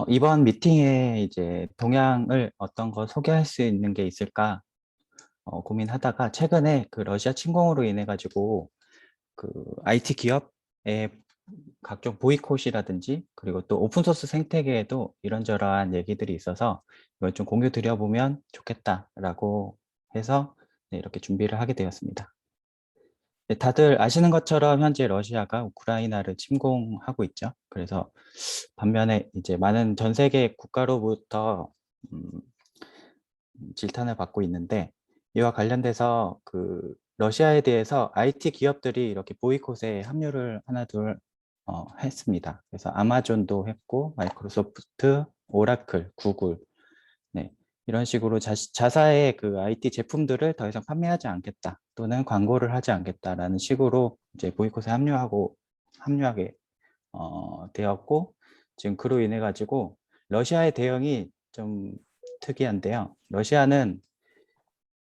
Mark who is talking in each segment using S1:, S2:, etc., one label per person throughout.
S1: 이번 미팅에 이제 동향을 어떤 거 소개할 수 있는 게 있을까 고민하다가 최근에 그 러시아 침공으로 인해 가지고 그 IT 기업의 각종 보이콧이라든지 그리고 또 오픈소스 생태계에도 이런저런 얘기들이 있어서 이걸 좀 공유 드려보면 좋겠다라고 해서 네, 이렇게 준비를 하게 되었습니다. 네, 다들 아시는 것처럼 현재 러시아가 우크라이나를 침공하고 있죠. 그래서 반면에 이제 많은 전 세계 국가로부터 음, 질타를 받고 있는데 이와 관련돼서 그 러시아에 대해서 IT 기업들이 이렇게 보이콧에 합류를 하나 둘 했습니다. 그래서 아마존도 했고 마이크로소프트, 오라클, 구글 네, 이런 식으로 자사의 그 IT 제품들을 더 이상 판매하지 않겠다 또는 광고를 하지 않겠다라는 식으로 이제 보이콧에 합류하게 되었고 지금 그로 인해 가지고 러시아의 대응이 좀 특이한데요. 러시아는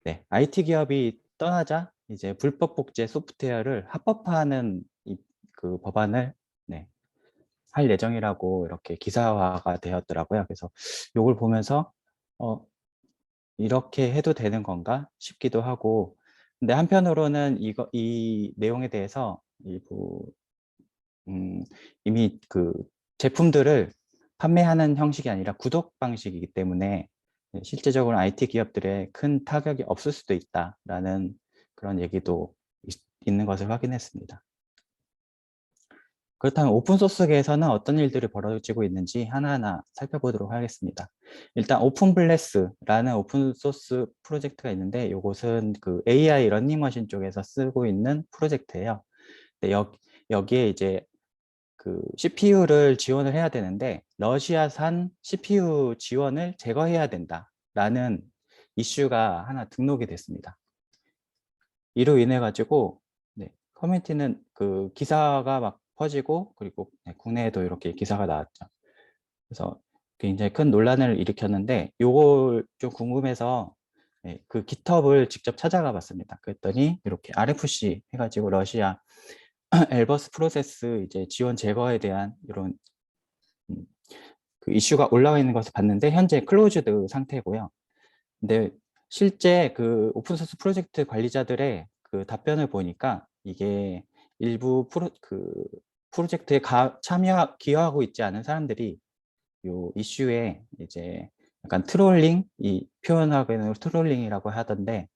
S1: 네, IT 기업이 떠나자 이제 불법 복제 소프트웨어를 합법화하는 그 법안을 네, 할 예정이라고 이렇게 기사화가 되었더라고요. 그래서 이걸 보면서 어, 이렇게 해도 되는 건가 싶기도 하고 근데 한편으로는 이 내용에 대해서 음, 이미 그 제품들을 판매하는 형식이 아니라 구독 방식이기 때문에 실제적으로 IT 기업들의 큰 타격이 없을 수도 있다라는 그런 얘기도 있는 것을 확인했습니다. 그렇다면 오픈소스계에서는 어떤 일들이 벌어지고 있는지 하나하나 살펴보도록 하겠습니다. 일단 오픈블레스라는 오픈소스 프로젝트가 있는데 이것은 그 AI 러닝머신 쪽에서 쓰고 있는 프로젝트예요. 네, 여기에 이제 그 CPU를 지원을 해야 되는데 러시아산 CPU 지원을 제거해야 된다라는 이슈가 하나 등록이 됐습니다. 이로 인해 가지고 네, 커뮤니티는 그 기사가 막 퍼지고 그리고 네, 국내에도 이렇게 기사가 나왔죠. 그래서 굉장히 큰 논란을 일으켰는데 요걸 좀 궁금해서 네, 그 GitHub을 직접 찾아가 봤습니다. 그랬더니 이렇게 RFC 해가지고 러시아 엘버스 프로세스 이제 지원 제거에 대한 이런 음, 그 이슈가 올라와 있는 것을 봤는데 현재 클로즈드 상태고요. 근데 실제 그 오픈소스 프로젝트 관리자들의 그 답변을 보니까 이게 일부 프로젝트에 기여하고 있지 않은 사람들이 요 이슈에 이제 약간 트롤링, 이 표현하기에는 트롤링이라고 하던데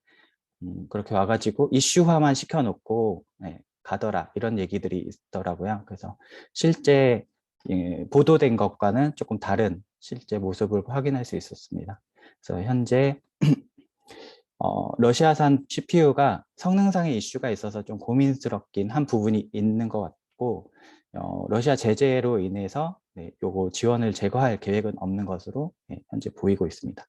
S1: 그렇게 와가지고 이슈화만 시켜놓고 네, 가더라 이런 얘기들이 있더라고요. 그래서 실제 보도된 것과는 조금 다른 실제 모습을 확인할 수 있었습니다. 그래서 현재 러시아산 CPU가 성능상의 이슈가 있어서 좀 고민스럽긴 한 부분이 있는 것 같고 러시아 제재로 인해서 네, 요거 지원을 제거할 계획은 없는 것으로 네, 현재 보이고 있습니다.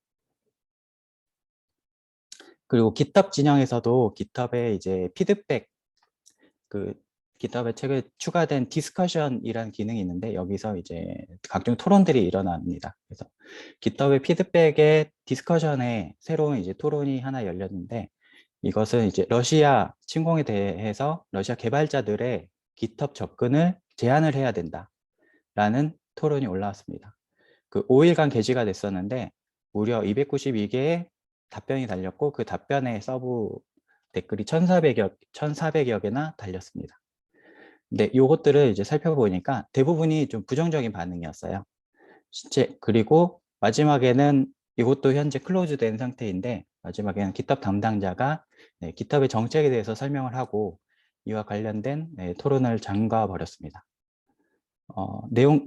S1: 그리고 GitHub 진영에서도 GitHub에 이제 피드백 그 GitHub에 최근에 추가된 디스커션이라는 기능이 있는데 여기서 이제 각종 토론들이 일어납니다. 그래서 GitHub의 피드백에 디스커션에 새로운 이제 토론이 하나 열렸는데 이것은 이제 러시아 침공에 대해서 러시아 개발자들의 GitHub 접근을 제한을 해야 된다라는 토론이 올라왔습니다. 그 5일간 게시가 됐었는데 무려 292개의 답변이 달렸고 그 답변에 서브 댓글이 1,400여 개나 달렸습니다. 근데 요것들을 이제 살펴보니까 대부분이 좀 부정적인 반응이었어요. 실제 그리고 마지막에는 이것도 현재 클로즈된 상태인데 마지막에는 GitHub 담당자가 네, GitHub의 정책에 대해서 설명을 하고 이와 관련된 네, 토론을 잠가 버렸습니다.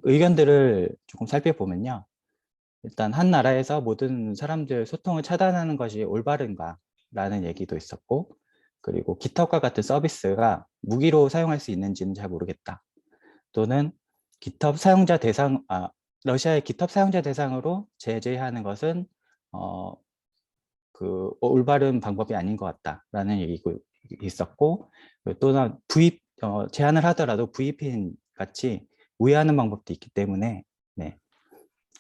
S1: 의견들을 조금 살펴보면요. 일단 한 나라에서 모든 사람들 소통을 차단하는 것이 올바른가 라는 얘기도 있었고 그리고 GitHub과 같은 서비스가 무기로 사용할 수 있는지는 잘 모르겠다. 또는 GitHub 사용자 대상, 러시아의 GitHub 사용자 대상으로 제재하는 것은 그 올바른 방법이 아닌 것 같다라는 얘기가 있었고 또는 제한을 하더라도 VPN 같이 우회하는 방법도 있기 때문에 네,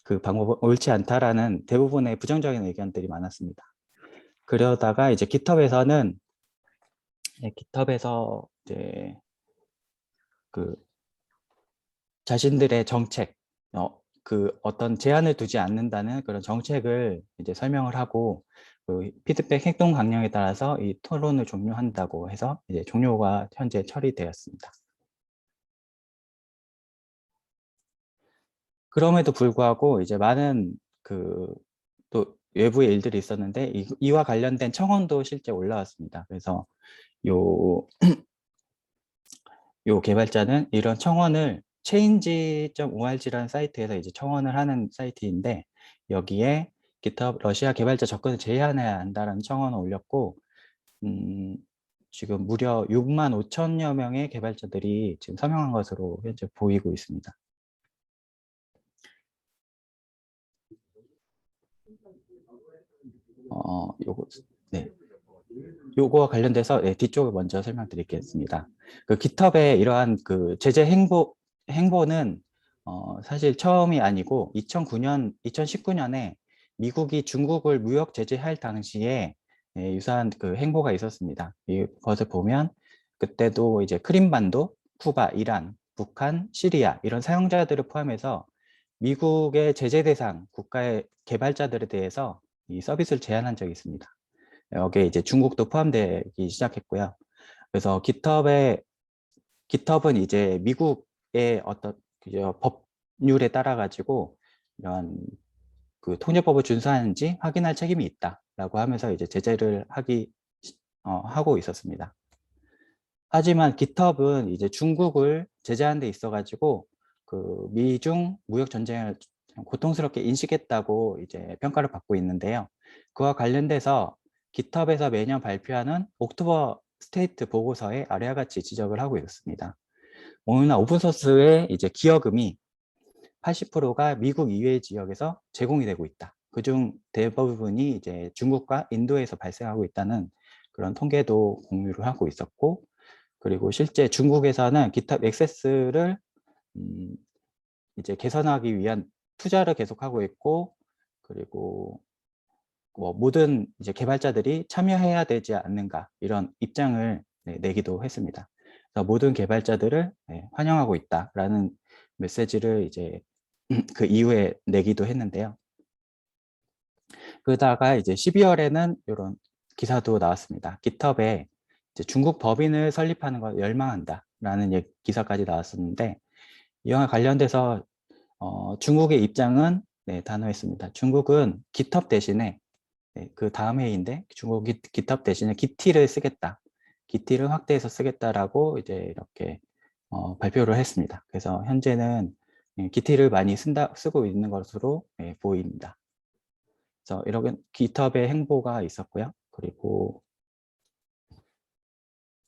S1: 그 방법은 옳지 않다라는 대부분의 부정적인 의견들이 많았습니다. 그러다가 이제 GitHub에서는 GitHub에서 이제 그 자신들의 정책, 그 어떤 제한을 두지 않는다는 그런 정책을 이제 설명을 하고 그 피드백 행동 강령에 따라서 이 토론을 종료한다고 해서 이제 종료가 현재 처리되었습니다. 그럼에도 불구하고 이제 많은 그 또 외부의 일들이 있었는데 이와 관련된 청원도 실제 올라왔습니다. 그래서 요 개발자는 이런 청원을 change.org라는 사이트에서 이제 청원을 하는 사이트인데 여기에 GitHub 러시아 개발자 접근을 제한해야 한다는 청원을 올렸고 지금 무려 6만 5천여 명의 개발자들이 지금 서명한 것으로 현재 보이고 있습니다. 요거 네. 요거와 관련돼서 뒤쪽을 먼저 설명드리겠습니다. 그 GitHub의 이러한 그 제재 행보는 사실 처음이 아니고 2019년에 미국이 중국을 무역 제재할 당시에 유사한 그 행보가 있었습니다. 이것을 보면 그때도 이제 크림반도, 쿠바, 이란, 북한, 시리아 이런 사용자들을 포함해서 미국의 제재 대상 국가의 개발자들에 대해서 이 서비스를 제한한 적이 있습니다. 여기에 이제 중국도 포함되기 시작했고요. 그래서 GitHub은 이제 미국의 어떤 법률에 따라 가지고 이런 그 통제법을 준수하는지 확인할 책임이 있다라고 하면서 이제 제재를 하고 있었습니다. 하지만 GitHub은 이제 중국을 제재하는 데 있어 가지고 그 미중 무역 전쟁을 고통스럽게 인식했다고 이제 평가를 받고 있는데요. 그와 관련돼서 GitHub에서 매년 발표하는 옥토버 스테이트 보고서에 아래와 같이 지적을 하고 있습니다. 오늘날 오픈소스의 이제 기여금이 80%가 미국 이외의 지역에서 제공이 되고 있다. 그중 대부분이 이제 중국과 인도에서 발생하고 있다는 그런 통계도 공유를 하고 있었고, 그리고 실제 중국에서는 GitHub 액세스를 이제 개선하기 위한 투자를 계속하고 있고, 그리고 뭐 모든 이제 개발자들이 참여해야 되지 않는가 이런 입장을 내기도 했습니다. 그래서 모든 개발자들을 환영하고 있다라는 메시지를 이제 그 이후에 내기도 했는데요. 그러다가 이제 12월에는 이런 기사도 나왔습니다. GitHub에 이제 중국 법인을 설립하는 걸 열망한다라는 기사까지 나왔었는데 이와 관련돼서 중국의 입장은 단호했습니다. 중국은 GitHub 대신에 그 다음 회의인데 중국 GitHub 대신에 Git를 쓰겠다. Git를 확대해서 쓰겠다라고 이제 이렇게 발표를 했습니다. 그래서 현재는 Git를 많이 쓰고 있는 것으로 보입니다. 그래서 이런 GitHub의 행보가 있었고요. 그리고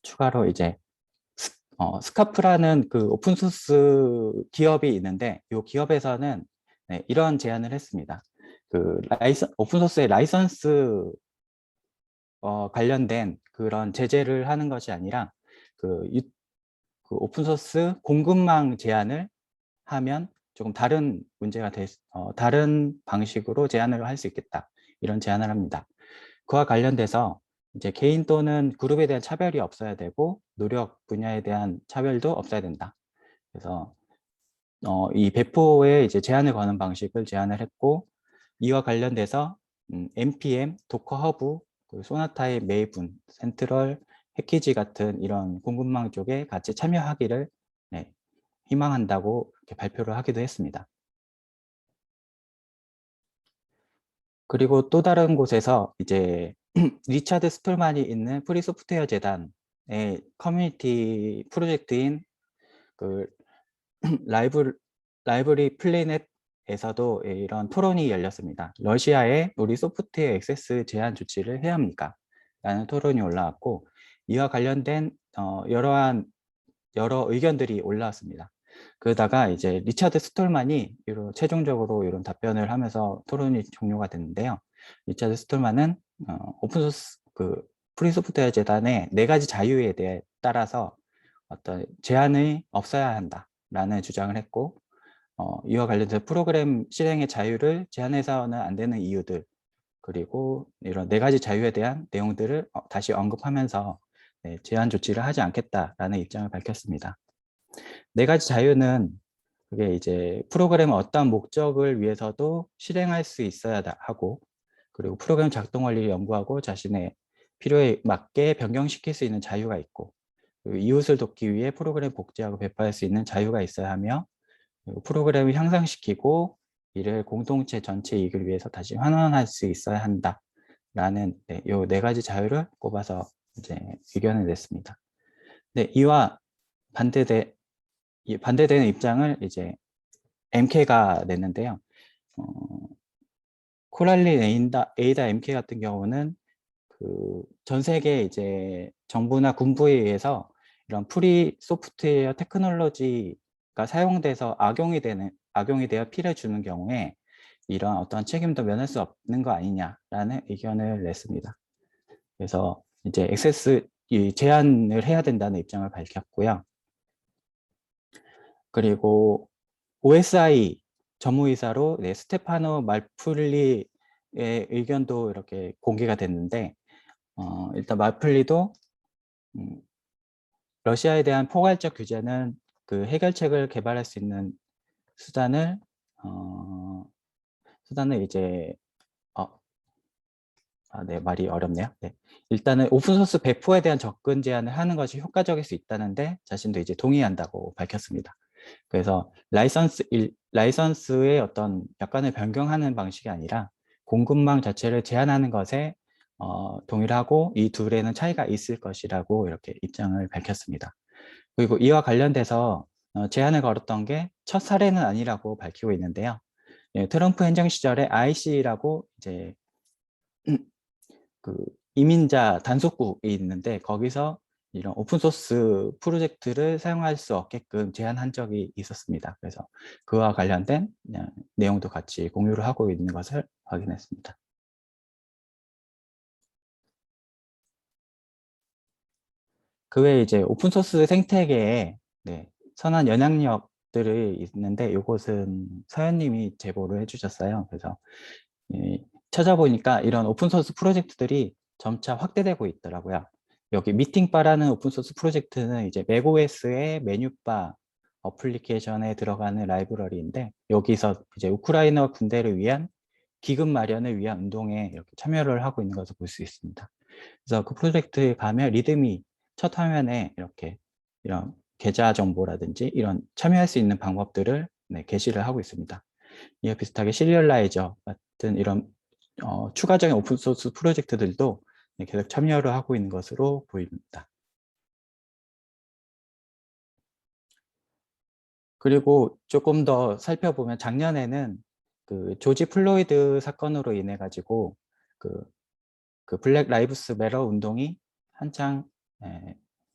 S1: 추가로 이제 스카프라는 그 오픈소스 기업이 있는데 이 기업에서는 이런 제안을 했습니다. 그 오픈소스의 라이선스 관련된 그런 제재를 하는 것이 아니라 그 오픈소스 공급망 제한을 하면 조금 다른 문제가 다른 방식으로 제한을 할 수 있겠다. 이런 제안을 합니다. 그와 관련돼서 이제 개인 또는 그룹에 대한 차별이 없어야 되고 노력 분야에 대한 차별도 없어야 된다. 그래서 이 배포에 이제 제한을 거는 방식을 제안을 했고 이와 관련돼서 npm, 도커 허브, 소나타의 메이븐, 센트럴, 패키지 같은 이런 공급망 쪽에 같이 참여하기를 희망한다고 이렇게 발표를 하기도 했습니다. 그리고 또 다른 곳에서 이제 리차드 스톨만이 있는 프리소프트웨어 재단의 커뮤니티 프로젝트인 그 라이브러리 플래넷에서도 이런 토론이 열렸습니다. 러시아에 우리 소프트웨어 액세스 제한 조치를 해야 합니까? 라는 토론이 올라왔고 이와 관련된 여러 의견들이 올라왔습니다. 그러다가 이제 리차드 스톨만이 최종적으로 이런 답변을 하면서 토론이 종료가 됐는데요. 리차드 스톨만은 오픈소스 그 프리소프트웨어 재단의 4가지 자유에 대해 따라서 어떤 제한이 없어야 한다라는 주장을 했고 이와 관련해서 프로그램 실행의 자유를 제한해서는 안 되는 이유들 그리고 이런 4가지 자유에 대한 내용들을 다시 언급하면서 제한 조치를 하지 않겠다라는 입장을 밝혔습니다. 4가지 자유는 그게 이제 프로그램은 어떤 목적을 위해서도 실행할 수 있어야 하고, 그리고 프로그램 작동 원리를 연구하고 자신의 필요에 맞게 변경시킬 수 있는 자유가 있고, 그리고 이웃을 돕기 위해 프로그램 복제하고 배포할 수 있는 자유가 있어야 하며, 그리고 프로그램을 향상시키고 이를 공동체 전체 이익을 위해서 다시 환원할 수 있어야 한다라는 요 네 가지 자유를 꼽아서 이제 의견을 냈습니다. 네, 이와 반대되는 입장을 이제 MK가 냈는데요. 코랄린 에이다 MK 같은 경우는 그 전 세계 이제 정부나 군부에 의해서 이런 프리 소프트웨어 테크놀로지가 사용돼서 악용이 되어 피해를 주는 경우에 이런 어떤 책임도 면할 수 없는 거 아니냐라는 의견을 냈습니다. 그래서 이제 제한을 해야 된다는 입장을 밝혔고요. 그리고 OSI 전무이사로 스테파노 말플리의 의견도 이렇게 공개가 됐는데, 일단 말플리도 러시아에 대한 포괄적 규제는 그 해결책을 개발할 수 있는 수단을 이제 네, 말이 어렵네요. 네. 일단은 오픈소스 배포에 대한 접근 제한을 하는 것이 효과적일 수 있다는데 자신도 이제 동의한다고 밝혔습니다. 그래서 라이선스의 어떤 약관을 변경하는 방식이 아니라 공급망 자체를 제한하는 것에 동의를 하고 이 둘에는 차이가 있을 것이라고 이렇게 입장을 밝혔습니다. 그리고 이와 관련돼서 제한을 걸었던 게 첫 사례는 아니라고 밝히고 있는데요. 예, 트럼프 행정 시절에 IC라고 이제 그 이민자 단속국이 있는데 거기서 이런 오픈소스 프로젝트를 사용할 수 없게끔 제한한 적이 있었습니다. 그래서 그와 관련된 내용도 같이 공유를 하고 있는 것을 확인했습니다. 그 외에 이제 오픈소스 생태계에 선한 영향력들이 있는데 이것은 서현님이 제보를 해주셨어요. 그래서 찾아보니까 이런 오픈소스 프로젝트들이 점차 확대되고 있더라고요. 여기 미팅바라는 오픈소스 프로젝트는 이제 맥OS의 메뉴바 어플리케이션에 들어가는 라이브러리인데 여기서 이제 우크라이나 군대를 위한 기금 마련을 위한 운동에 이렇게 참여를 하고 있는 것을 볼 수 있습니다. 그래서 그 프로젝트에 가면 리듬이 첫 화면에 이렇게 이런 계좌 정보라든지 이런 참여할 수 있는 방법들을 게시를 하고 있습니다. 이와 비슷하게 시리얼라이저 같은 이런 추가적인 오픈소스 프로젝트들도 계속 참여를 하고 있는 것으로 보입니다. 그리고 조금 더 살펴보면 작년에는 그 조지 플로이드 사건으로 인해 가지고 그 블랙 라이브스 매러 운동이 한창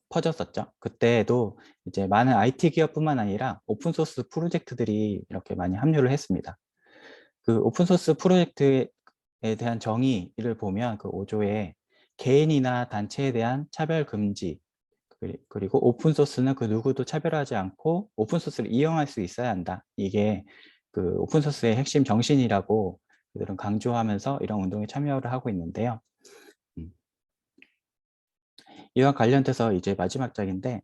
S1: 퍼졌었죠. 그때도 이제 많은 IT 기업뿐만 아니라 오픈소스 프로젝트들이 이렇게 많이 합류를 했습니다. 그 오픈소스 프로젝트에 대한 정의를 보면 그 5조에 개인이나 단체에 대한 차별 금지, 그리고 오픈소스는 그 누구도 차별하지 않고 오픈소스를 이용할 수 있어야 한다. 이게 그 오픈소스의 핵심 정신이라고 그들은 강조하면서 이런 운동에 참여를 하고 있는데요. 이와 관련돼서 이제 마지막 장인데,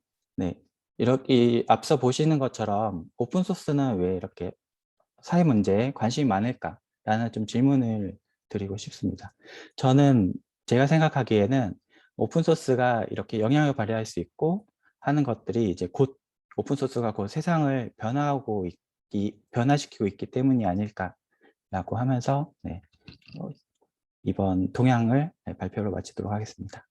S1: 이렇게 앞서 보시는 것처럼 오픈소스는 왜 이렇게 사회 문제에 관심이 많을까라는 좀 질문을 드리고 싶습니다. 저는 제가 생각하기에는 오픈소스가 이렇게 영향을 발휘할 수 있고 하는 것들이 이제 곧 오픈소스가 곧 세상을 변화시키고 있기 때문이 아닐까라고 하면서 이번 동향을 발표를 마치도록 하겠습니다.